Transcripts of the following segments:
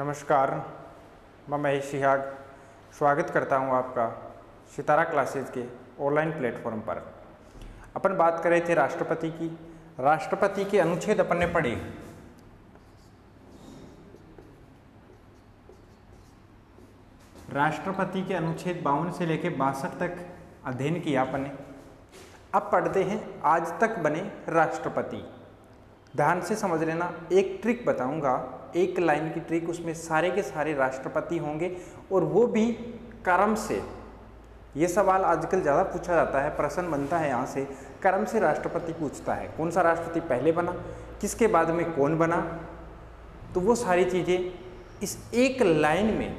नमस्कार, मैं महेश सिहाग स्वागत करता हूं आपका सितारा क्लासेज के ऑनलाइन प्लेटफॉर्म पर। अपन बात कर रहे थे राष्ट्रपति की। राष्ट्रपति के अनुच्छेद अपन ने पढ़े। राष्ट्रपति के अनुच्छेद 52 से लेकर 62 तक अध्ययन किया अपन ने। अब पढ़ते हैं आज तक बने राष्ट्रपति। ध्यान से समझ लेना, एक ट्रिक बताऊंगा, एक लाइन की ट्रिक, उसमें सारे के सारे राष्ट्रपति होंगे और वो भी क्रम से। ये सवाल आजकल ज़्यादा पूछा जाता है, प्रश्न बनता है यहाँ से, क्रम से राष्ट्रपति पूछता है। कौन सा राष्ट्रपति पहले बना, किसके बाद में कौन बना, तो वो सारी चीज़ें इस एक लाइन में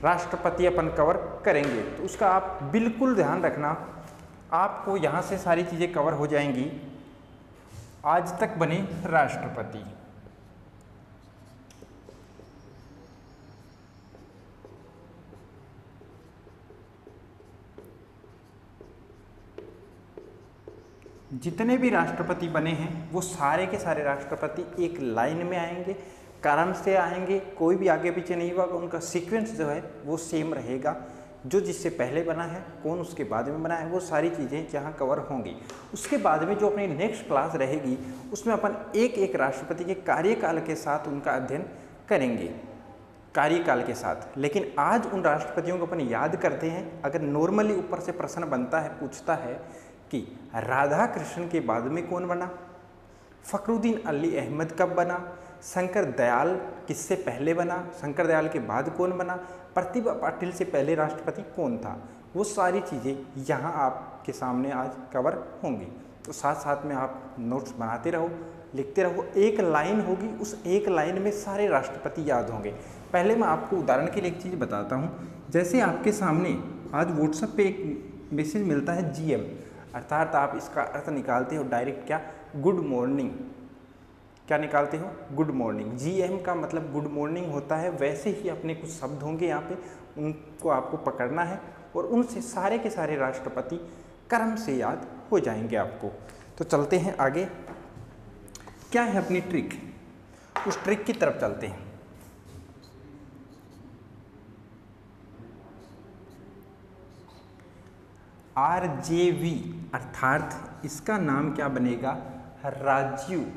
राष्ट्रपति अपन कवर करेंगे। तो उसका आप बिल्कुल ध्यान रखना, आपको यहाँ से सारी चीज़ें कवर हो जाएंगी। आज तक बने राष्ट्रपति। जितने भी राष्ट्रपति बने हैं वो सारे के सारे राष्ट्रपति एक लाइन में आएंगे, क्रम से आएंगे, कोई भी आगे पीछे नहीं होगा। उनका सीक्वेंस जो है वो सेम रहेगा। जो जिससे पहले बना है, कौन उसके बाद में बना है, वो सारी चीज़ें यहाँ कवर होंगी। उसके बाद में जो अपनी नेक्स्ट क्लास रहेगी उसमें अपन एक एक राष्ट्रपति के कार्यकाल के साथ उनका अध्ययन करेंगे, कार्यकाल के साथ। लेकिन आज उन राष्ट्रपतियों को अपन याद करते हैं। अगर नॉर्मली ऊपर से प्रश्न बनता है, पूछता है कि राधा कृष्ण के बाद में कौन बना, फखरुद्दीन अली अहमद कब बना, शंकर दयाल किससे पहले बना, शंकर दयाल के बाद कौन बना, प्रतिभा पाटिल से पहले राष्ट्रपति कौन था, वो सारी चीज़ें यहाँ आपके सामने आज कवर होंगी। तो साथ साथ में आप नोट्स बनाते रहो, लिखते रहो। एक लाइन होगी, उस एक लाइन में सारे राष्ट्रपति याद होंगे। पहले मैं आपको उदाहरण के लिए एक चीज़ बताता हूँ। जैसे आपके सामने आज व्हाट्सएप पे एक मैसेज मिलता है GM, अर्थात आप इसका अर्थ निकालते हो डायरेक्ट क्या, गुड मॉर्निंग। क्या निकालते हो, गुड मॉर्निंग। GM का मतलब गुड मॉर्निंग होता है। वैसे ही अपने कुछ शब्द होंगे यहाँ पे, उनको आपको पकड़ना है और उनसे सारे के सारे राष्ट्रपति क्रम से याद हो जाएंगे आपको। तो चलते हैं आगे। क्या है अपनी ट्रिक, उस ट्रिक की तरफ चलते हैं। RJV अर्थात इसका नाम क्या बनेगा, राजीव।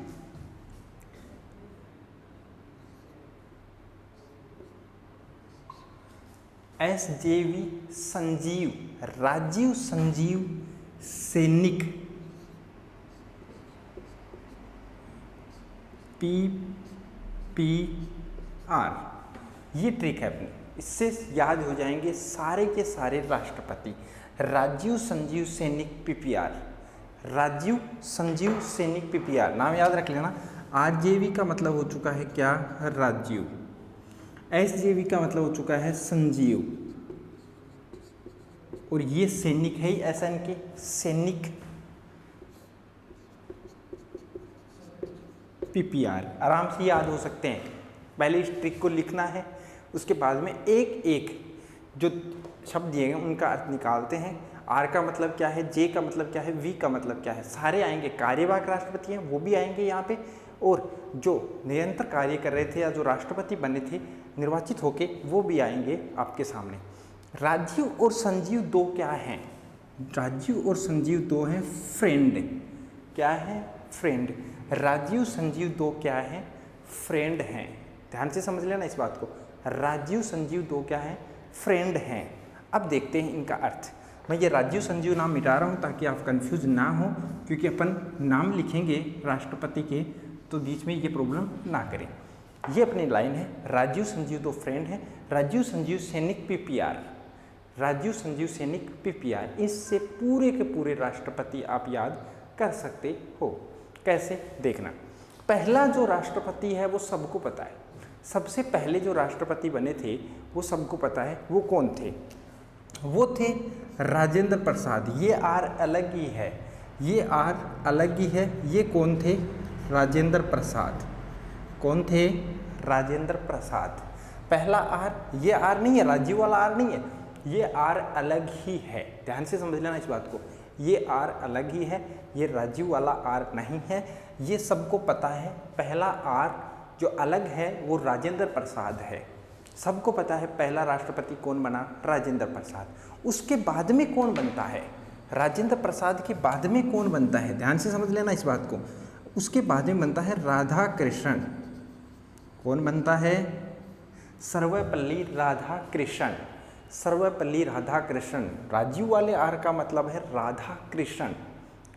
SJV संजीव, राजीव संजीव सैनिक। PPR, ये ट्रिक है अपनी। इससे याद हो जाएंगे सारे के सारे राष्ट्रपति। राजीव संजीव सैनिक PPR, राजीव संजीव सैनिक PPR, नाम याद रख लेना। RJV का मतलब हो चुका है क्या, राजीव। SJV का मतलब हो चुका है संजीव, और ये सैनिक है ही SN के, सैनिक। PPR आराम से याद हो सकते हैं। पहले इस ट्रिक को लिखना है, उसके बाद में एक एक जो शब्द दिए गए उनका अर्थ निकालते हैं। R का मतलब क्या है, J का मतलब क्या है, V का मतलब क्या है, सारे आएंगे। कार्यवाहक राष्ट्रपति हैं वो भी आएंगे यहाँ पे, और जो निरंतर कार्य कर रहे थे या जो राष्ट्रपति बने थे निर्वाचित होके, वो भी आएंगे आपके सामने। राजीव और संजीव दो क्या हैं, राजीव और संजीव दो हैं फ्रेंड। क्या है, फ्रेंड। राजीव संजीव दो क्या हैं, फ्रेंड हैं। ध्यान से समझ लेना इस बात को, राजीव संजीव दो क्या हैं, फ्रेंड हैं। अब देखते हैं इनका अर्थ। मैं ये राजीव संजीव नाम मिटा रहा हूँ ताकि आप कंफ्यूज ना हो, क्योंकि अपन नाम लिखेंगे राष्ट्रपति के तो बीच में ये प्रॉब्लम ना करें। ये अपनी लाइन है, राजीव संजीव दो फ्रेंड हैं। राजीव संजीव सैनिक PPR, राजीव संजीव सैनिक PPR। इससे पूरे के पूरे राष्ट्रपति आप याद कर सकते हो। कैसे, देखना। पहला जो राष्ट्रपति है वो सबको पता है। सबसे पहले जो राष्ट्रपति बने थे वो सबको पता है, वो कौन थे, वो थे राजेंद्र प्रसाद। ये R अलग ही है, ये R अलग ही है। ये कौन थे, राजेंद्र प्रसाद। कौन थे, राजेंद्र प्रसाद। पहला R, ये R नहीं है, राजीव वाला R नहीं है, ये R अलग ही है। ध्यान से समझ लेना इस बात को, ये R अलग ही है, ये राजीव वाला R नहीं है। ये सबको पता है। पहला R जो अलग है वो राजेंद्र प्रसाद है। सबको पता है पहला राष्ट्रपति कौन बना, राजेंद्र प्रसाद। उसके बाद में कौन बनता है, राजेंद्र प्रसाद के बाद में कौन बनता है, ध्यान से समझ लेना इस बात को। उसके बाद में बनता है राधाकृष्णन। कौन बनता है, सर्वपल्ली राधाकृष्णन। सर्वपल्ली राधाकृष्णन, राजीव वाले आर का मतलब है राधाकृष्णन।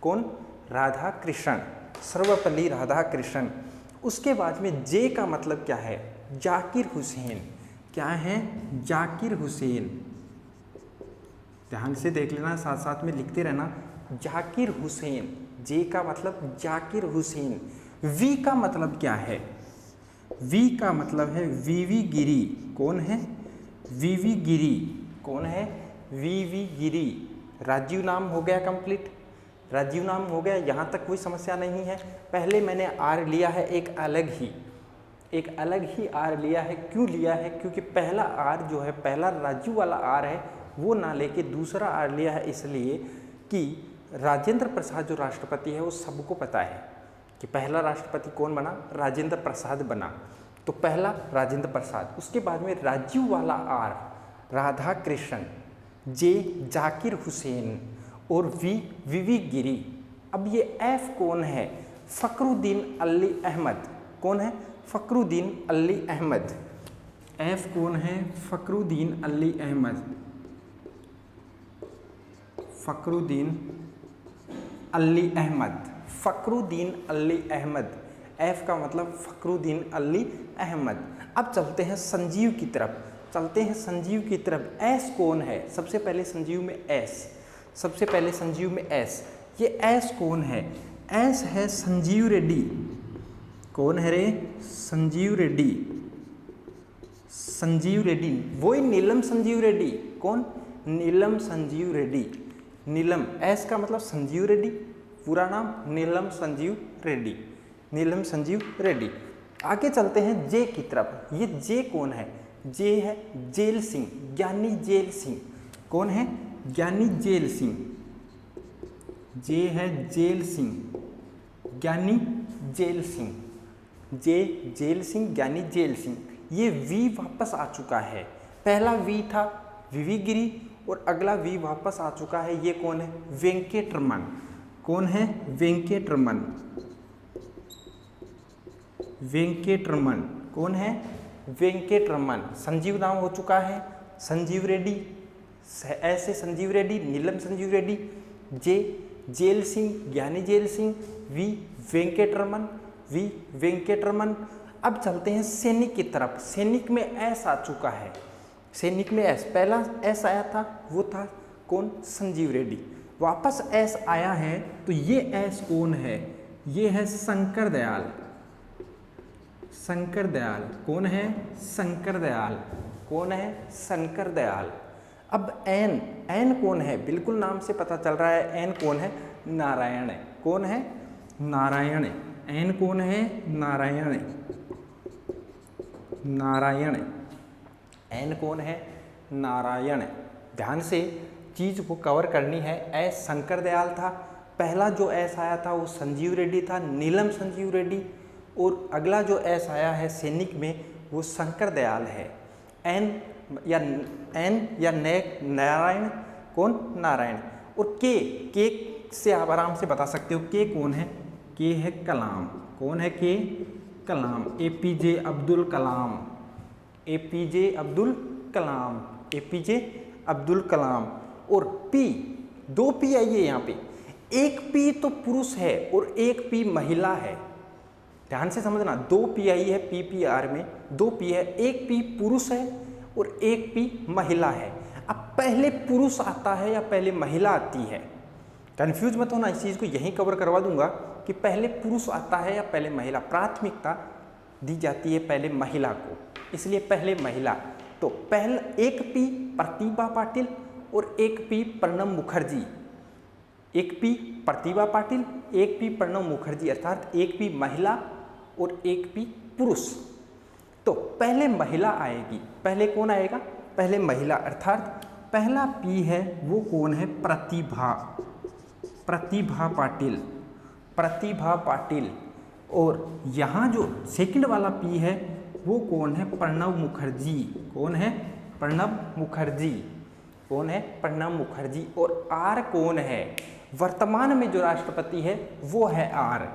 कौन, राधाकृष्णन, सर्वपल्ली राधाकृष्णन। उसके बाद में जे का मतलब क्या है, जाकिर हुसैन। क्या है, जाकिर हुसैन। ध्यान से देख लेना, साथ साथ में लिखते रहना, जाकिर हुसैन। जे का मतलब जाकिर हुसैन। वी का मतलब क्या है, वी का मतलब है वीवी गिरी। कौन है, वीवी गिरी। कौन है, वीवी गिरी। राजीव नाम हो गया कंप्लीट, राजीव नाम हो गया, यहाँ तक कोई समस्या नहीं है। पहले मैंने आर लिया है एक अलग ही आर लिया है। क्यों लिया है, क्योंकि पहला आर जो है, पहला राजीव वाला आर है, वो ना लेके दूसरा आर लिया है, इसलिए कि राजेंद्र प्रसाद जो राष्ट्रपति है वो सबको पता है कि पहला राष्ट्रपति कौन बना, राजेंद्र प्रसाद बना। तो पहला राजेंद्र प्रसाद, उसके बाद में राजीव वाला आर राधाकृष्णन, जे जाकिर हुसैन और वी वीवी गिरी। अब ये एफ कौन है, फखरुद्दीन अली अहमद। कौन है, फखरुद्दीन अली अहमद। एफ कौन है, फखरुद्दीन अली अहमद। फखरुद्दीन अली अहमद, फखरुद्दीन अली अहमद। एफ का मतलब फखरुद्दीन अली अहमद। अब चलते हैं संजीव की तरफ, चलते हैं संजीव की तरफ। एस कौन है, सबसे पहले संजीव में एस, सबसे पहले संजीव में एस। ये एस कौन है, एस है संजीव रेड्डी। कौन है रे, संजीव रेड्डी। संजीव रेड्डी, वही नीलम संजीव रेड्डी। कौन, नीलम संजीव रेड्डी। नीलम, एस का मतलब संजीव रेड्डी, पूरा नाम नीलम संजीव रेड्डी, नीलम संजीव रेड्डी। आगे चलते हैं जे की तरफ। ये जे कौन है, जे है जेल सिंह, ज्ञानी जेल सिंह। कौन है, ज्ञानी जेल सिंह। जे है जेल सिंह, ज्ञानी जेल सिंह। जे जेल सिंह, ज्ञानी जेल सिंह। ये वी वापस आ चुका है, पहला वी था वीवी गिरी और अगला वी वापस आ चुका है। ये कौन है, वेंकटरमन। कौन है, वेंकटरमन। वेंकटरमन, कौन है, वेंकटरमन। संजीव नाम हो चुका है, संजीव रेड्डी, ऐसे संजीव रेड्डी, नीलम संजीव रेड्डी। जे जेल सिंह, ज्ञानी जेल सिंह। V Venkataraman, V Venkataraman. अब चलते हैं सैनिक की तरफ। सैनिक में एस आ चुका है, सैनिक में एस, पहला एस आया था वो था कौन, संजीव रेड्डी। वापस एस आया है, तो ये एस कौन है, ये है शंकर दयाल। शंकर दयाल, कौन है, शंकर दयाल। कौन है, शंकर दयाल। अब एन, एन कौन है, बिल्कुल नाम से पता चल रहा है एन कौन है, नारायण। कौन है, नारायण। एन कौन है, नारायण। नारायण, एन कौन है, नारायण। ध्यान से चीज को कवर करनी है। एस शंकर दयाल था, पहला जो एस आया था वो संजीव रेड्डी था, नीलम संजीव रेड्डी। और अगला जो एस आया है सैनिक में वो शंकर दयाल है। एन या नारायण। कौन, नारायण। और के से आप आराम से बता सकते हो, के कौन है, के है कलाम। कौन है, के कलाम, APJ Abdul Kalam. APJ Abdul Kalam, APJ Abdul Kalam. और पी, दो पी आई है यहाँ पे, एक पी तो पुरुष है और एक पी महिला है। ध्यान से समझना, दो पी आई है पीपीआर में, दो पी है, एक पी पुरुष है और एक पी महिला है। अब पहले पुरुष आता है या पहले महिला आती है, कंफ्यूज मत होना, इस चीज़ को यहीं कवर करवा दूंगा कि पहले पुरुष आता है या पहले महिला। प्राथमिकता दी जाती है पहले महिला को, इसलिए पहले महिला। तो पहला एक पी प्रतिभा पाटिल और एक पी प्रणब मुखर्जी। एक पी प्रतिभा पाटिल, एक पी प्रणब मुखर्जी, अर्थात एक पी महिला और एक पी पुरुष। तो पहले महिला आएगी, पहले कौन आएगा, पहले महिला, अर्थात पहला पी है वो कौन है, प्रतिभा, प्रतिभा पाटिल, प्रतिभा पाटिल। और यहाँ जो सेकंड वाला पी है वो कौन है? प्रणब मुखर्जी। कौन है? प्रणब मुखर्जी। कौन है? प्रणब मुखर्जी। और आर कौन है? वर्तमान में जो राष्ट्रपति है वो है आर।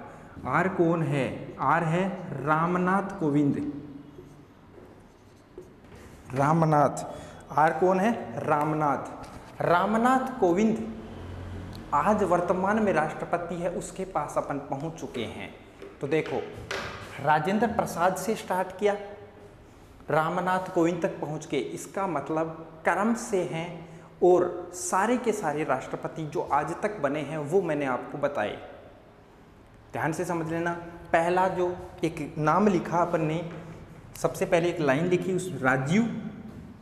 आर कौन है? आर है रामनाथ कोविंद। रामनाथ। आर कौन है? रामनाथ। रामनाथ कोविंद आज वर्तमान में राष्ट्रपति है, उसके पास अपन पहुंच चुके हैं। तो देखो, राजेंद्र प्रसाद से स्टार्ट किया, रामनाथ कोविंद तक पहुंच गए। इसका मतलब क्रम से हैं और सारे के सारे राष्ट्रपति जो आज तक बने हैं वो मैंने आपको बताए। ध्यान से समझ लेना। पहला जो एक नाम लिखा अपन ने, सबसे पहले एक लाइन लिखी, उस राजीव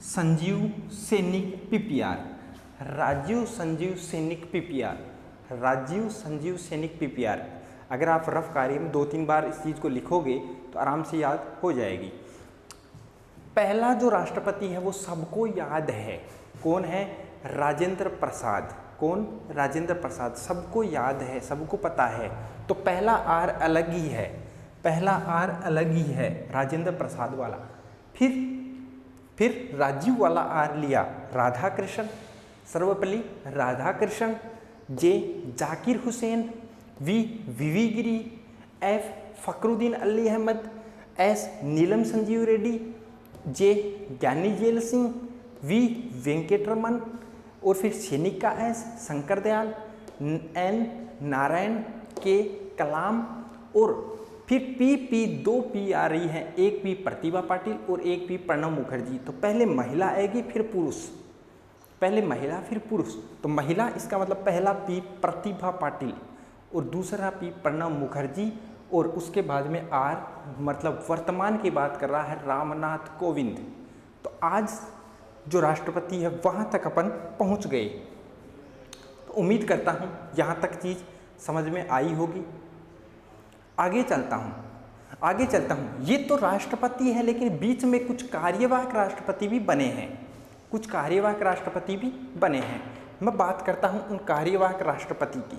संजीव सैनिक पीपीआर। राजीव संजीव सैनिक पीपीआर। राजीव संजीव सैनिक पीपीआर। अगर आप रफ कार्य में 2-3 बार इस चीज़ को लिखोगे तो आराम से याद हो जाएगी। पहला जो राष्ट्रपति है वो सबको याद है। कौन है? राजेंद्र प्रसाद। कौन? राजेंद्र प्रसाद। सबको याद है, सबको पता है। तो पहला आर अलग ही है, पहला आर अलग ही है, राजेंद्र प्रसाद वाला। फिर राजीव वाला आर लिया, Radhakrishna, Sarvepalli Radhakrishna. J Zakir Hussain. V Giri. F Fakhruddin Ali Ahmed. S Neelam Sanjiva Reddy. J Giani Zail Singh. V Venkataraman. और फिर सैनिक का S Shankar Dayal. N Narayan. K Kalam. और फिर पी 2 पी आ रही है, एक पी प्रतिभा पाटिल और एक पी प्रणब मुखर्जी। तो पहले महिला आएगी फिर पुरुष, पहले महिला फिर पुरुष। तो महिला, इसका मतलब पहला पी प्रतिभा पाटिल और दूसरा पी प्रणब मुखर्जी और उसके बाद में आर, मतलब वर्तमान की बात कर रहा है रामनाथ कोविंद। तो आज जो राष्ट्रपति है वहाँ तक अपन पहुँच गए। तो उम्मीद करता हूँ यहाँ तक चीज़ समझ में आई होगी। आगे चलता हूँ। ये तो राष्ट्रपति है, लेकिन बीच में कुछ कार्यवाहक राष्ट्रपति भी बने हैं, कुछ कार्यवाहक राष्ट्रपति भी बने हैं। मैं बात करता हूँ उन कार्यवाहक राष्ट्रपति की,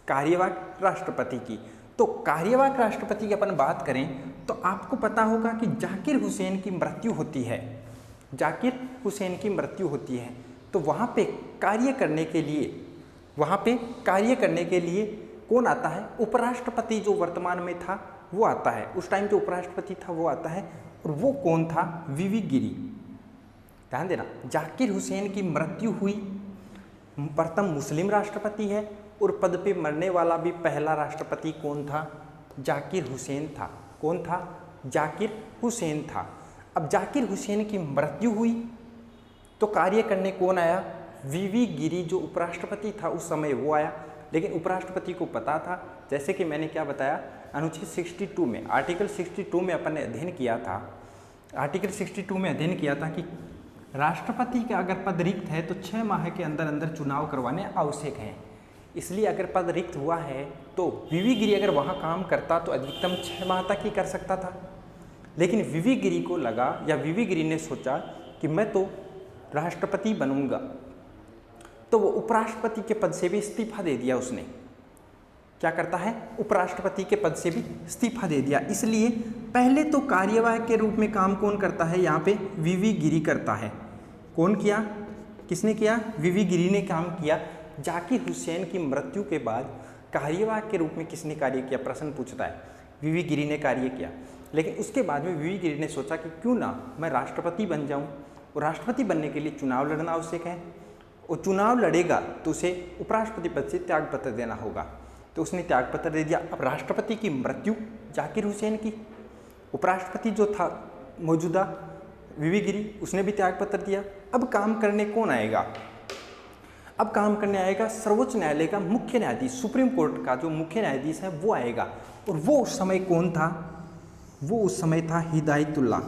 कार्यवाहक राष्ट्रपति की। तो कार्यवाहक राष्ट्रपति की अपन बात करें तो आपको पता होगा कि जाकिर हुसैन की मृत्यु होती है, जाकिर हुसैन की मृत्यु होती है। तो वहाँ पे कार्य करने के लिए कौन आता है? उपराष्ट्रपति जो वर्तमान में था वो आता है, उस टाइम जो उपराष्ट्रपति था वो आता है। और वो कौन था? वी गिरी। ध्यान देना, जाकिर हुसैन की मृत्यु हुई, प्रथम मुस्लिम राष्ट्रपति है और पद पे मरने वाला भी पहला राष्ट्रपति कौन था? जाकिर हुसैन था। कौन था? जाकिर हुसैन था। अब जाकिर हुसैन की मृत्यु हुई तो कार्य करने कौन आया? वी गिरी जो उपराष्ट्रपति था उस समय वो आया। लेकिन उपराष्ट्रपति को पता था, जैसे कि मैंने क्या बताया, अनुच्छेद 62 में, आर्टिकल 62 में अपन ने अध्ययन किया था, आर्टिकल 62 में अध्ययन किया था कि राष्ट्रपति का अगर पद रिक्त है तो 6 माह के अंदर अंदर चुनाव करवाने आवश्यक हैं। इसलिए अगर पद रिक्त हुआ है तो वी गिरी अगर वहाँ काम करता तो अधिकतम 6 माह तक ही कर सकता था। लेकिन वी गिरी को लगा, या वी गिरी ने सोचा कि मैं तो राष्ट्रपति बनूंगा, तो वो उपराष्ट्रपति के पद से भी इस्तीफा दे दिया। उसने क्या करता है? उपराष्ट्रपति के पद से भी इस्तीफा दे दिया। इसलिए पहले तो कार्यवाहक के रूप में काम कौन करता है? यहाँ पे वी गिरी करता है। कौन किया? किसने किया? वी गिरी ने काम किया। जाकिर हुसैन की मृत्यु के बाद कार्यवाहक के रूप में किसने कार्य किया? प्रश्न पूछता है। वी गिरी ने कार्य किया। लेकिन उसके बाद में वी गिरी ने सोचा कि क्यों ना मैं राष्ट्रपति बन जाऊँ, और राष्ट्रपति बनने के लिए चुनाव लड़ना आवश्यक है, और चुनाव लड़ेगा तो उसे उपराष्ट्रपति पद से त्यागपत्र देना होगा। तो उसने त्यागपत्र दे दिया। अब राष्ट्रपति की मृत्यु जाकिर हुसैन की, उपराष्ट्रपति जो था मौजूदा वी गिरी, उसने भी त्यागपत्र दिया। अब काम करने कौन आएगा? अब काम करने आएगा सर्वोच्च न्यायालय का मुख्य न्यायाधीश, सुप्रीम कोर्ट का जो मुख्य न्यायाधीश है वो आएगा। और वो उस समय कौन था? वो उस समय था हिदायतुल्लाह।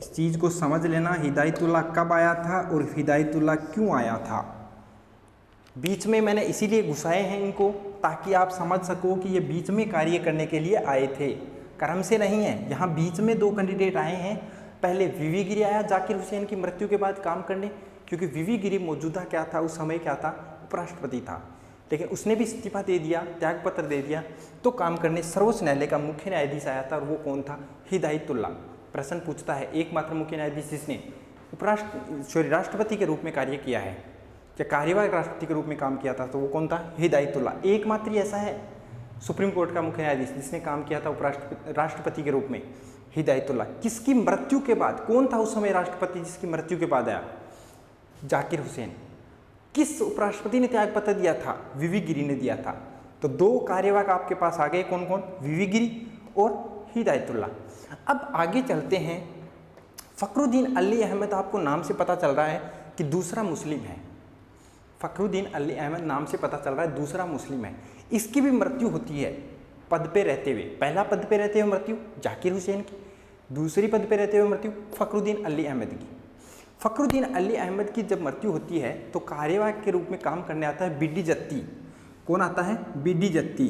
इस चीज़ को समझ लेना, हिदायतुल्लाह कब आया था और हिदायतुल्लाह क्यों आया था। बीच में मैंने इसीलिए घुसाए हैं इनको ताकि आप समझ सको कि ये बीच में कार्य करने के लिए आए थे, क्रम से नहीं है। यहाँ बीच में 2 कैंडिडेट आए हैं। पहले वी गिरी आया जाकिर हुसैन की मृत्यु के बाद काम करने, क्योंकि वी गिरी मौजूदा क्या था? उस समय क्या था? उपराष्ट्रपति था। लेकिन उसने भी इस्तीफा दे दिया, त्यागपत्र दे दिया। तो काम करने सर्वोच्च न्यायालय का मुख्य न्यायाधीश आया था और वो कौन था? हिदायतुल्लाह। प्रश्न पूछता है एकमात्र मुख्य न्यायाधीश जिसने राष्ट्रपति के रूप में कार्य किया है या कार्यवाहक राष्ट्रपति के रूप में काम किया था, तो वो कौन था? हिदायतुल्लाह। एकमात्र ही ऐसा है सुप्रीम कोर्ट का मुख्य न्यायाधीश जिसने काम किया था राष्ट्रपति के रूप में, हिदायतुल्लाह। किसकी मृत्यु के बाद? कौन था उस समय राष्ट्रपति जिसकी मृत्यु के बाद आया? जाकिर हुसैन। किस उपराष्ट्रपति ने त्यागपत्र दिया था? वीवी गिरी ने दिया था। तो दो कार्यवाहक आपके पास आ गए, कौन कौन? वीवी गिरी और हिदायतुल्लाह। अब आगे चलते हैं। फखरुद्दीन अली अहमद, आपको नाम से पता चल रहा है कि दूसरा मुस्लिम है। फखरुद्दीन अली अहमद नाम से पता चल रहा है दूसरा मुस्लिम है। इसकी भी मृत्यु होती है पद पे रहते हुए। पहला पद पे रहते हुए मृत्यु जाकिर हुसैन की, दूसरी पद पे रहते हुए मृत्यु फखरुद्दीन अली अहमद की। फखरुद्दीन अली अहमद की जब मृत्यु होती है तो कार्यवाहक के रूप में काम करने आता है बीडी जत्ती। कौन आता है? बीडी जत्ती।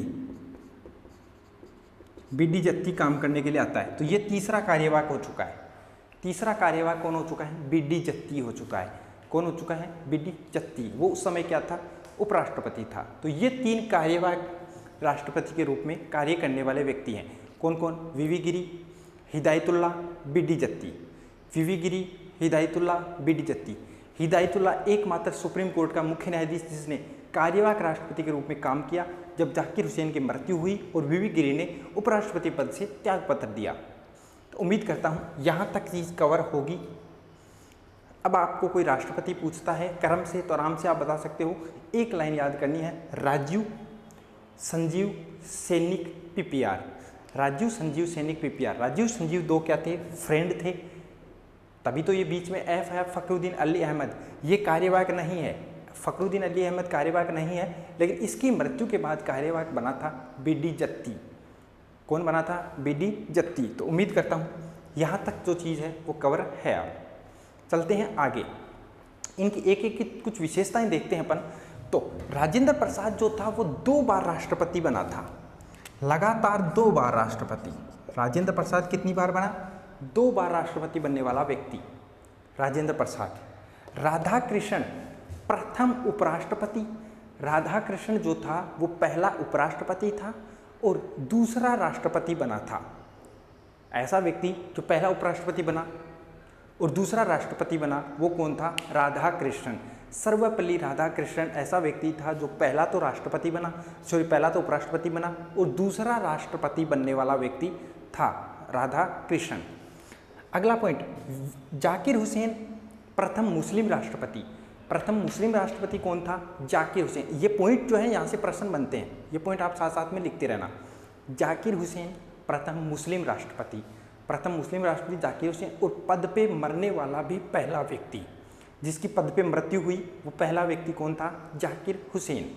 बीडी जत्ती काम करने के लिए आता है। तो ये तीसरा कार्यवाहक हो चुका है। तीसरा कार्यवाहक कौन हो चुका है? बीडी जत्ती हो चुका है। कौन हो चुका है? बीडी जत्ती। वो उस समय क्या था? उपराष्ट्रपति था। तो ये तीन कार्यवाहक राष्ट्रपति के रूप में कार्य करने वाले व्यक्ति हैं। कौन कौन? वीवी गिरी, हिदायतुल्लाह, बीडी जत्ती। वीवी गिरी, हिदायतुल्लाह, बीडी जत्ती। हिदायतुल्लाह एकमात्र सुप्रीम कोर्ट का मुख्य न्यायाधीश जिसने कार्यवाहक राष्ट्रपति के रूप में काम किया जब जाकिर हुसैन की मृत्यु हुई और वीवी गिरी ने उपराष्ट्रपति पद से त्यागपत्र दिया। तो उम्मीद करता हूँ यहाँ तक चीज़ कवर होगी। अब आपको कोई राष्ट्रपति पूछता है क्रम से तो आराम से आप बता सकते हो। एक लाइन याद करनी है, राजीव, संजीव, सैनिक, पीपीआर। राजीव, संजीव, सैनिक, पीपीआर। राजीव संजीव दो क्या थे? फ्रेंड थे, तभी तो ये बीच में एफ है। फखरुद्दीन अली अहमद ये कार्यवाहक नहीं है। फखरुद्दीन अली अहमद कार्यवाहक नहीं है, लेकिन इसकी मृत्यु के बाद कार्यवाहक बना था बीडी जत्ती। कौन बना था? बीडी जत्ती। तो उम्मीद करता हूँ यहाँ तक जो चीज़ है वो कवर है। आप चलते हैं आगे, इनकी एक एक की कुछ विशेषताएं देखते हैं अपन। तो राजेंद्र प्रसाद जो था वो 2 बार राष्ट्रपति बना था, लगातार 2 बार राष्ट्रपति। राजेंद्र प्रसाद कितनी बार बना? 2 बार राष्ट्रपति बनने वाला व्यक्ति राजेंद्र प्रसाद। राधा कृष्ण प्रथम उपराष्ट्रपति। राधा कृष्ण जो था वो पहला उपराष्ट्रपति था और दूसरा राष्ट्रपति बना था। ऐसा व्यक्ति जो पहला उपराष्ट्रपति बना और दूसरा राष्ट्रपति बना वो कौन था? राधा कृष्णन। सर्वपल्ली राधाकृष्णन ऐसा व्यक्ति था जो पहला तो राष्ट्रपति बना, पहला तो उपराष्ट्रपति बना और दूसरा राष्ट्रपति बनने वाला व्यक्ति था राधा कृष्णन। अगला पॉइंट, जाकिर हुसैन प्रथम मुस्लिम राष्ट्रपति। प्रथम मुस्लिम राष्ट्रपति कौन था? जाकिर हुसैन। ये पॉइंट जो है यहाँ से प्रश्न बनते हैं, ये पॉइंट आप साथ साथ में लिखते रहना। जाकिर हुसैन प्रथम मुस्लिम राष्ट्रपति। प्रथम मुस्लिम राष्ट्रपति जाकिर हुसैन और पद पे मरने वाला भी पहला व्यक्ति, जिसकी पद पे मृत्यु हुई वो पहला व्यक्ति कौन था? जाकिर हुसैन।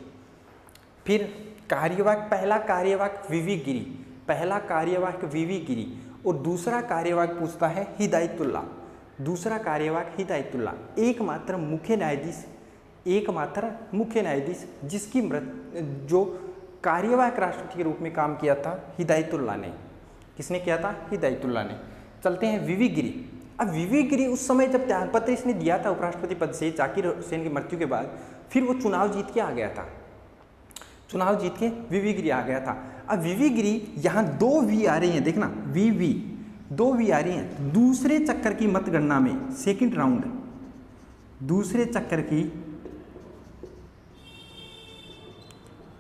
फिर कार्यवाहक, पहला कार्यवाहक वीवी गिरी, पहला कार्यवाहक वीवी गिरी और दूसरा कार्यवाहक पूछता है हिदायतुल्लाह। दूसरा कार्यवाहक हिदायतुल्लाह। एकमात्र मुख्य न्यायाधीश जिसकी जो कार्यवाहक राष्ट्रपति के रूप में काम किया था हिदायतुल्लाह ने। किसने किया था? हिदायतुल्लाह ने। चलते हैं वीवी गिरी। अब वीवी गिरी उस समय जब त्यागपत्र इसने दिया था उपराष्ट्रपति पद से जाकिर हुसैन की मृत्यु के बाद, फिर वो चुनाव जीत के आ गया था। चुनाव जीत के वीवी गिरी आ गया था। अब वीवी गिरी यहाँ 2 वी आ रही हैं, देखना वीवी 2 वी आ रही हैं। दूसरे चक्कर की मतगणना में, सेकंड राउंड, दूसरे चक्कर की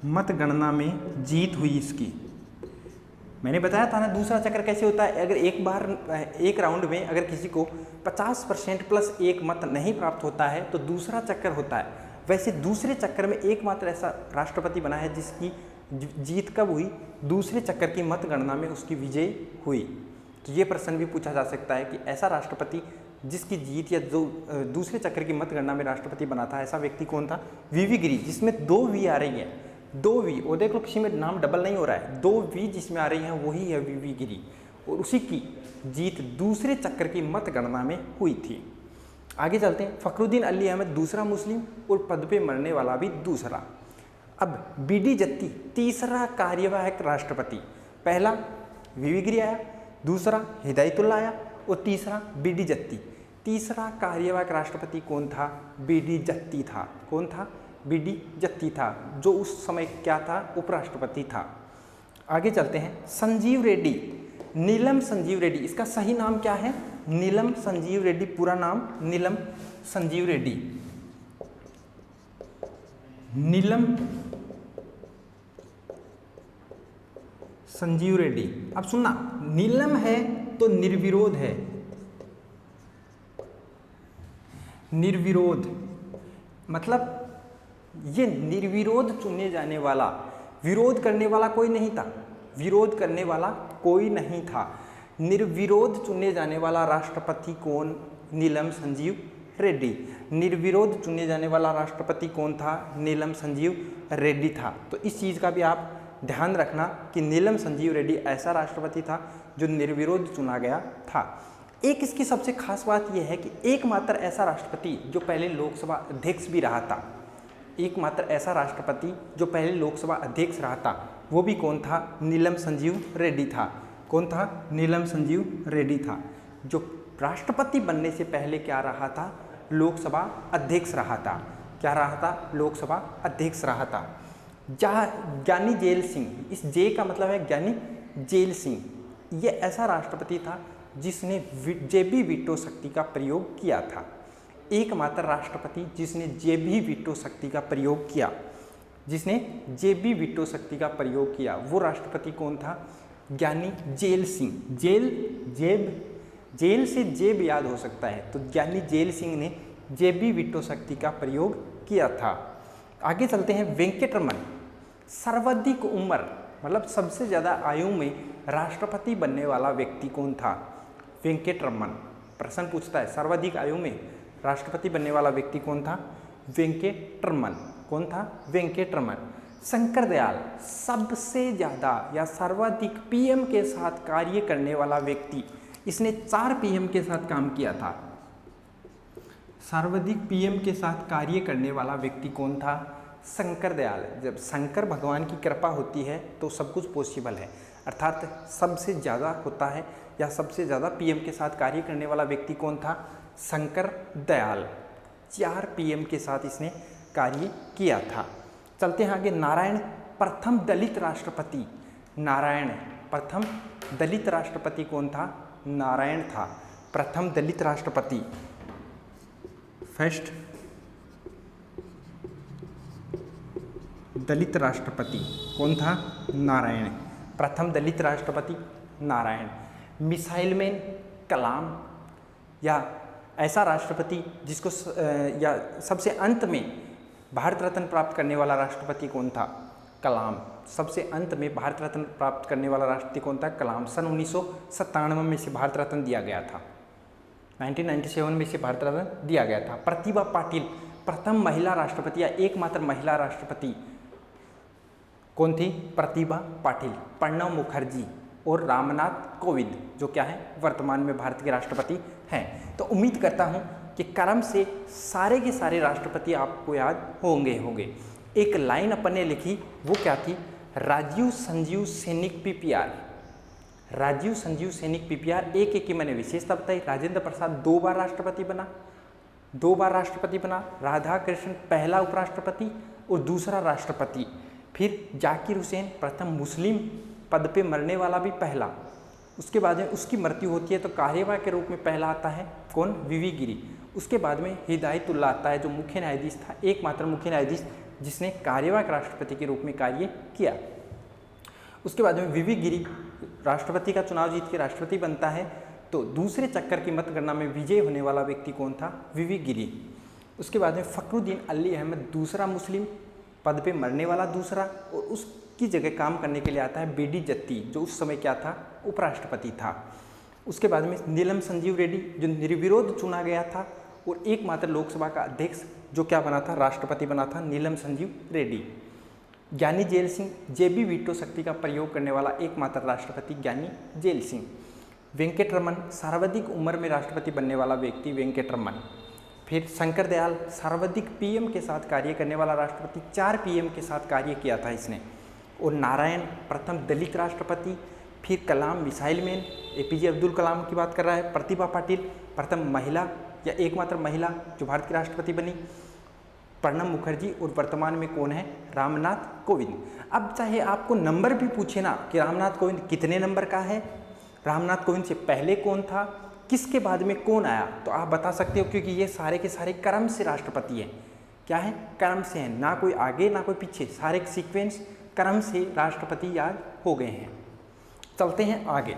मतगणना में जीत हुई इसकी। मैंने बताया था ना दूसरा चक्कर कैसे होता है। अगर एक राउंड में अगर किसी को 50% प्लस 1 मत नहीं प्राप्त होता है तो दूसरा चक्कर होता है। वैसे दूसरे चक्कर में एकमात्र ऐसा राष्ट्रपति बना है जिसकी जीत कब हुई? दूसरे चक्कर की मतगणना में उसकी विजय हुई। तो ये प्रश्न भी पूछा जा सकता है कि ऐसा राष्ट्रपति जिसकी जीत या जो दूसरे चक्कर की मतगणना में राष्ट्रपति बना था, ऐसा व्यक्ति कौन था? वीवी गिरी, जिसमें 2 वी आ रही है। 2 वी, और देख लो किसी में नाम डबल नहीं हो रहा है। 2 वी जिसमें आ रही है वही है वीवी गिरी और उसी की जीत दूसरे चक्कर की मतगणना में हुई थी। आगे चलते हैं। फखरुद्दीन अली अहमद दूसरा मुस्लिम और पद पे मरने वाला भी दूसरा। अब बीडी जत्ती तीसरा कार्यवाहक राष्ट्रपति। पहला वीवी गिरी आया, दूसरा हिदायतुल्लाह आया और तीसरा बीडी जत्ती। तीसरा कार्यवाहक राष्ट्रपति कौन था? बीडी जत्ती था। कौन था? बीडी जत्ती था, जो उस समय क्या था, उपराष्ट्रपति था। आगे चलते हैं, संजीव रेड्डी, नीलम संजीव रेड्डी, इसका सही नाम क्या है, नीलम संजीव रेड्डी, पूरा नाम नीलम संजीव रेड्डी, नीलम संजीव रेड्डी। अब सुनना, नीलम है तो निर्विरोध है, निर्विरोध मतलब ये निर्विरोध चुने जाने वाला, विरोध करने वाला कोई नहीं था, विरोध करने वाला कोई नहीं था, निर्विरोध चुने जाने वाला राष्ट्रपति कौन, नीलम संजीव रेड्डी। निर्विरोध चुने जाने वाला राष्ट्रपति कौन था, नीलम संजीव रेड्डी था। तो इस चीज़ का भी आप ध्यान रखना कि नीलम संजीव रेड्डी ऐसा राष्ट्रपति था जो निर्विरोध चुना गया था। एक इसकी सबसे खास बात यह है कि एकमात्र ऐसा राष्ट्रपति जो पहले लोकसभा अध्यक्ष भी रहा था, एकमात्र ऐसा राष्ट्रपति जो पहले लोकसभा अध्यक्ष रहा था, वो भी कौन था, नीलम संजीव रेड्डी था। कौन था, नीलम संजीव रेड्डी था, जो राष्ट्रपति बनने से पहले क्या रहा था, लोकसभा अध्यक्ष रहा था। क्या रहा था, लोकसभा अध्यक्ष रहा था। ज्ञानी जेल सिंह, इस जे का मतलब है ज्ञानी जेल सिंह, ये ऐसा राष्ट्रपति था जिसने जेबी वीटो शक्ति का प्रयोग किया था। एकमात्र राष्ट्रपति जिसने जेबी वीटो शक्ति का प्रयोग किया, जिसने जेबी वीटो शक्ति का प्रयोग किया, वो राष्ट्रपति कौन था, ज्ञानी जेल सिंह। जेल से जेब याद हो सकता है, तो ज्ञानी जेल सिंह ने जेबी वीटो शक्ति का प्रयोग किया था। आगे चलते हैं, वेंकटरमन, सर्वाधिक उम्र मतलब सबसे ज़्यादा आयु में राष्ट्रपति बनने वाला व्यक्ति कौन था, वेंकटरमन। प्रश्न पूछता है सर्वाधिक आयु में राष्ट्रपति बनने वाला व्यक्ति कौन था, वेंकटरमन। कौन था, वेंकटरमन। शंकर दयाल, सबसे ज़्यादा या सर्वाधिक पीएम के साथ कार्य करने वाला व्यक्ति, इसने 4 पीएम के साथ काम किया था। सर्वाधिक पीएम के साथ कार्य करने वाला व्यक्ति कौन था, शंकर दयाल। जब शंकर भगवान की कृपा होती है तो सब कुछ पॉसिबल है, अर्थात सबसे ज़्यादा होता है या सबसे ज़्यादा पीएम के साथ कार्य करने वाला व्यक्ति कौन था, शंकर दयाल। 4 पीएम के साथ इसने कार्य किया था। चलते हैं आगे, नारायण, प्रथम दलित राष्ट्रपति। नारायण, प्रथम दलित राष्ट्रपति कौन था, नारायण था प्रथम दलित राष्ट्रपति। फर्स्ट दलित राष्ट्रपति कौन था, नारायण। प्रथम दलित राष्ट्रपति नारायण। मिसाइल मैन कलाम, या ऐसा राष्ट्रपति जिसको या सबसे अंत में भारत रत्न प्राप्त करने वाला राष्ट्रपति कौन था, कलाम। सबसे अंत में भारत रत्न प्राप्त करने वाला राष्ट्रपति कौन था, कलाम। सन 1997 में से भारत रत्न दिया गया था, 1997 में से भारत रत्न दिया गया था। प्रतिभा पाटिल, प्रथम महिला राष्ट्रपति या एकमात्र महिला राष्ट्रपति कौन थी, प्रतिभा पाटिल। प्रणब मुखर्जी और रामनाथ कोविंद, जो क्या है, वर्तमान में भारत के राष्ट्रपति हैं। तो उम्मीद करता हूं कि क्रम से सारे के सारे राष्ट्रपति आपको याद होंगे। एक लाइन अपन ने लिखी, वो क्या थी, राजीव संजीव सैनिक पीपीआर। राजीव संजीव सैनिक पीपीआर, एक की मैंने विशेषता बताई। राजेंद्र प्रसाद 2 बार राष्ट्रपति बना, 2 बार राष्ट्रपति बना। राधा कृष्ण पहला उपराष्ट्रपति और दूसरा राष्ट्रपति। फिर जाकिर हुसैन प्रथम मुस्लिम पद पे मरने वाला भी पहला। उसके बाद में उसकी मृत्यु होती है तो कार्यवाह के रूप में पहला आता है कौन, वीवी गिरी। उसके बाद में हिदायतुल्लाह आता है जो मुख्य न्यायाधीश था, एकमात्र मुख्य न्यायाधीश जिसने कार्यवाहक राष्ट्रपति के रूप में कार्य किया। उसके बाद में वीवी गिरी राष्ट्रपति का चुनाव जीत के राष्ट्रपति बनता है। तो दूसरे चक्कर की मतगणना में विजय होने वाला व्यक्ति कौन था, वीवी गिरी। उसके बाद में फखरुद्दीन अली अहमद दूसरा मुस्लिम पद पे मरने वाला दूसरा, और उसकी जगह काम करने के लिए आता है बीडी जत्ती, जो उस समय क्या था, उपराष्ट्रपति था। उसके बाद में नीलम संजीव रेड्डी जो निर्विरोध चुना गया था और एकमात्र लोकसभा का अध्यक्ष जो क्या बना था, राष्ट्रपति बना था, नीलम संजीव रेड्डी। ज्ञानी जेल सिंह, जेबी वीटो शक्ति का प्रयोग करने वाला एकमात्र राष्ट्रपति ज्ञानी जेल सिंह। वेंकटरमन, सर्वाधिक उम्र में राष्ट्रपति बनने वाला व्यक्ति वेंकटरमन। फिर शंकर दयाल, सर्वाधिक पीएम के साथ कार्य करने वाला राष्ट्रपति, 4 पीएम के साथ कार्य किया था इसने। और नारायण, प्रथम दलित राष्ट्रपति। फिर कलाम, missile man, APJ Abdul Kalam की बात कर रहा है। प्रतिभा पाटिल, प्रथम महिला या एकमात्र महिला जो भारत की राष्ट्रपति बनी। प्रणब मुखर्जी और वर्तमान में कौन है? रामनाथ कोविंद। अब चाहे आपको नंबर भी पूछे ना कि रामनाथ कोविंद कितने नंबर का है, रामनाथ कोविंद से पहले कौन था, किसके बाद में कौन आया, तो आप बता सकते हो, क्योंकि ये सारे के सारे क्रम से राष्ट्रपति हैं। क्या है? क्रम से हैं, ना कोई आगे ना कोई पीछे, सारे सीक्वेंस क्रम से राष्ट्रपति याद हो गए हैं। चलते हैं आगे।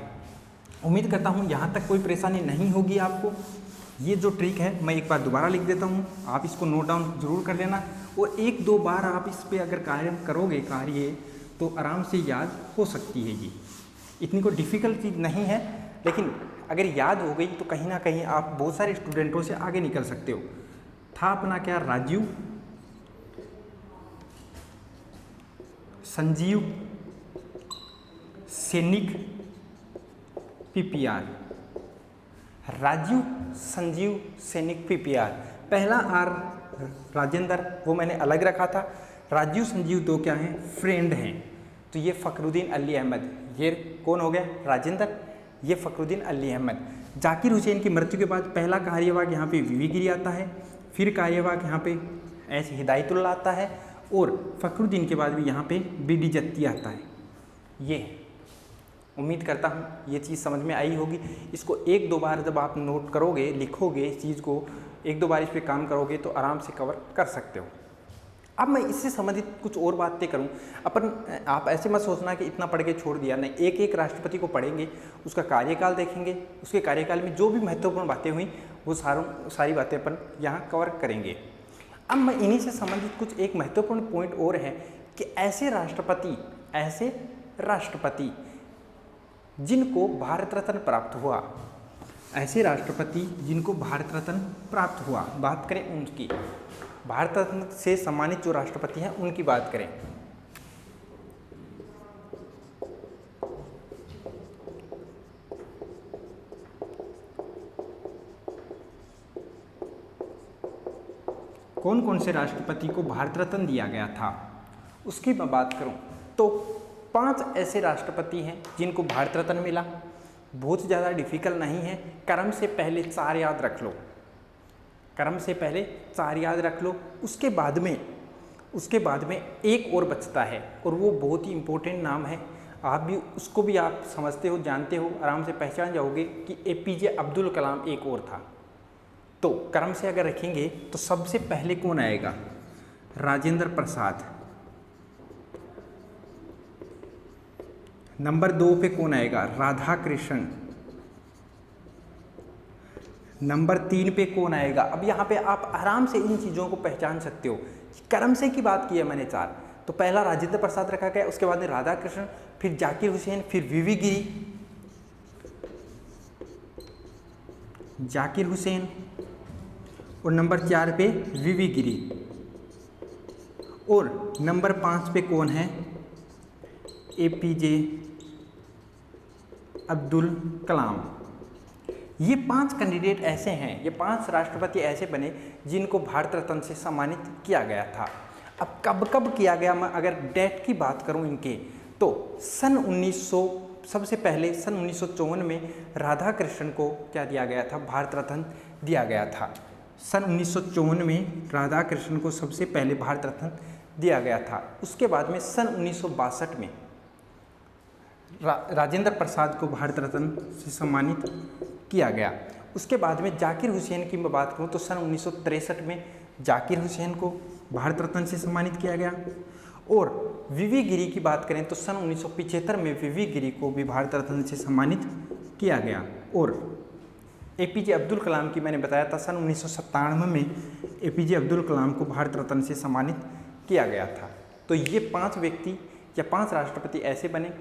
उम्मीद करता हूँ यहाँ तक कोई परेशानी नहीं होगी आपको। ये जो ट्रिक है मैं एक बार दोबारा लिख देता हूँ, आप इसको नोट डाउन जरूर कर लेना, और एक दो बार आप इस पर अगर कार्य करोगे तो आराम से याद हो सकती है। ये इतनी कोई डिफ़िकल्ट चीज़ नहीं है, लेकिन अगर याद हो गई तो कहीं ना कहीं आप बहुत सारे स्टूडेंटों से आगे निकल सकते हो। था अपना क्या? राजीव, संजीव, सैनिक, पीपीआर। राजीव, संजीव, सैनिक, पीपीआर। पहला आर राजेंद्र, वो मैंने अलग रखा था। राजीव संजीव दो क्या हैं? फ्रेंड हैं। तो ये फ़खरुद्दीन अली अहमद, ये कौन हो गया? राजेंद्र, ये फ़खरुद्दीन अली अहमद। जाकिर हुसैन की मृत्यु के बाद पहला कार्यवाहक यहाँ पे वीवी गिरी आता है, फिर कार्यवाहक यहाँ पे एस हिदायतुल्लाह आता है, और फ़खरुद्दीन के बाद भी यहाँ पे बीडी जत्ती आता है। ये उम्मीद करता हूँ ये चीज़ समझ में आई होगी। इसको एक दो बार जब आप नोट करोगे, लिखोगे इस चीज़ को, एक दो बार इस पर काम करोगे तो आराम से कवर कर सकते हो। अब मैं इससे संबंधित कुछ और बातें करूं। आप ऐसे मत सोचना कि इतना पढ़ के छोड़ दिया, नहीं, एक एक राष्ट्रपति को पढ़ेंगे, उसका कार्यकाल देखेंगे, उसके कार्यकाल में जो भी महत्वपूर्ण बातें हुई वो सारी बातें अपन यहाँ कवर करेंगे। अब मैं इन्हीं से संबंधित कुछ एक महत्वपूर्ण पॉइंट और है कि ऐसे राष्ट्रपति जिनको भारत रत्न प्राप्त हुआ, ऐसे राष्ट्रपति जिनको भारत रत्न प्राप्त हुआ, बात करें उनकी, भारत रत्न से सम्मानित जो राष्ट्रपति हैं उनकी बात करें। कौन कौन से राष्ट्रपति को भारत रत्न दिया गया था उसकी मैं बात करूं तो 5 ऐसे राष्ट्रपति हैं जिनको भारत रत्न मिला। बहुत ज़्यादा डिफिकल्ट नहीं है, क्रम से पहले 4 याद रख लो, क्रम से पहले 4 याद रख लो। उसके बाद में एक और बचता है और वो बहुत ही इम्पोर्टेंट नाम है, आप भी उसको भी आप समझते हो, जानते हो, आराम से पहचान जाओगे कि एपीजे अब्दुल कलाम एक और था। तो क्रम से अगर रखेंगे तो सबसे पहले कौन आएगा? राजेंद्र प्रसाद। नंबर 2 पे कौन आएगा? राधा कृष्ण। नंबर 3 पे कौन आएगा? अब यहाँ पे आप आराम से इन चीज़ों को पहचान सकते हो। क्रम से की बात की है मैंने 4, तो पहला राजेंद्र प्रसाद रखा गया, उसके बाद में राधा कृष्ण, फिर जाकिर हुसैन, फिर वीवी गिरी, जाकिर हुसैन, और नंबर 4 पे वीवी गिरी, और नंबर 5 पे कौन है? एपीजे अब्दुल कलाम। ये 5 कैंडिडेट ऐसे हैं, ये 5 राष्ट्रपति ऐसे बने जिनको भारत रत्न से सम्मानित किया गया था। अब कब कब किया गया, मैं अगर डेट की बात करूं इनके, तो सबसे पहले सन 1954 में राधा कृष्ण को क्या दिया गया था? भारत रत्न दिया गया था। सन 1954 में राधा कृष्ण को सबसे पहले भारत रत्न दिया गया था। उसके बाद में सन 1962 में राजेंद्र प्रसाद को भारत रत्न से सम्मानित किया गया। उसके बाद में जाकिर हुसैन की मैं बात करूं तो सन 1963 में जाकिर हुसैन को भारत रत्न से सम्मानित किया गया। और वीवी गिरी की बात करें तो सन 1975 में वीवी गिरी को भी भारत रत्न से सम्मानित किया गया। और एपीजे अब्दुल कलाम की मैंने बताया था सन 1997 में एपीजे अब्दुल कलाम को भारत रत्न से सम्मानित किया गया था। तो ये 5 व्यक्ति या 5 राष्ट्रपति ऐसे बने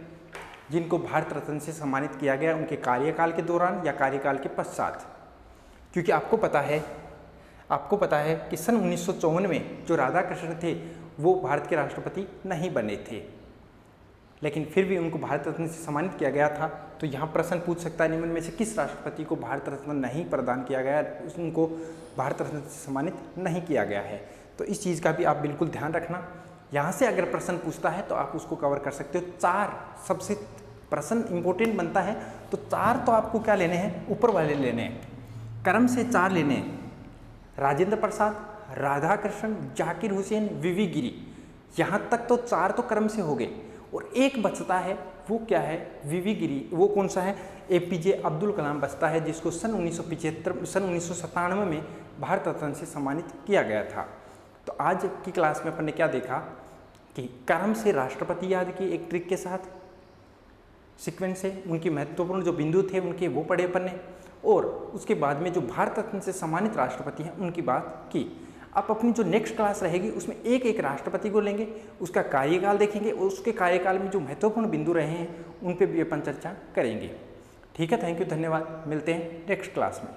जिनको भारत रत्न से सम्मानित किया गया उनके कार्यकाल के दौरान या कार्यकाल के पश्चात। क्योंकि आपको पता है कि सन 1954 में जो राधा कृष्ण थे वो भारत के राष्ट्रपति नहीं बने थे, लेकिन फिर भी उनको भारत रत्न से सम्मानित किया गया था। तो यहाँ प्रश्न पूछ सकता है निम्न में से किस राष्ट्रपति को भारत रत्न नहीं प्रदान किया गया, उनको भारत रत्न से सम्मानित नहीं किया गया है। तो इस चीज़ का भी आप बिल्कुल ध्यान रखना। यहाँ से अगर प्रश्न पूछता है तो आप उसको कवर कर सकते हो। 4 सबसे प्रश्न इंपॉर्टेंट बनता है, तो 4 तो आपको क्या लेने हैं? ऊपर वाले लेने हैं, क्रम से 4 लेने हैं। राजेंद्र प्रसाद, राधाकृष्णन, जाकिर हुसैन, वीवी गिरी। यहाँ तक तो 4 तो क्रम से हो गए और एक बचता है, वो क्या है? वीवी गिरी। वो कौन सा है? एपीजे अब्दुल कलाम बचता है, जिसको सन 1997 में भारत रत्न से सम्मानित किया गया था। तो आज की क्लास में अपन ने क्या देखा कि क्रम से राष्ट्रपति याद किए एक ट्रिक के साथ, सीक्वेंस से उनके महत्वपूर्ण जो बिंदु थे उनके वो पढ़े अपन ने, और उसके बाद में जो भारत रत्न से सम्मानित राष्ट्रपति हैं उनकी बात की। अब अपनी जो नेक्स्ट क्लास रहेगी उसमें एक एक राष्ट्रपति को लेंगे, उसका कार्यकाल देखेंगे और उसके कार्यकाल में जो महत्वपूर्ण बिंदु रहे हैं उन पे भी अपन चर्चा करेंगे। ठीक है, थैंक यू, धन्यवाद। मिलते हैं नेक्स्ट क्लास में।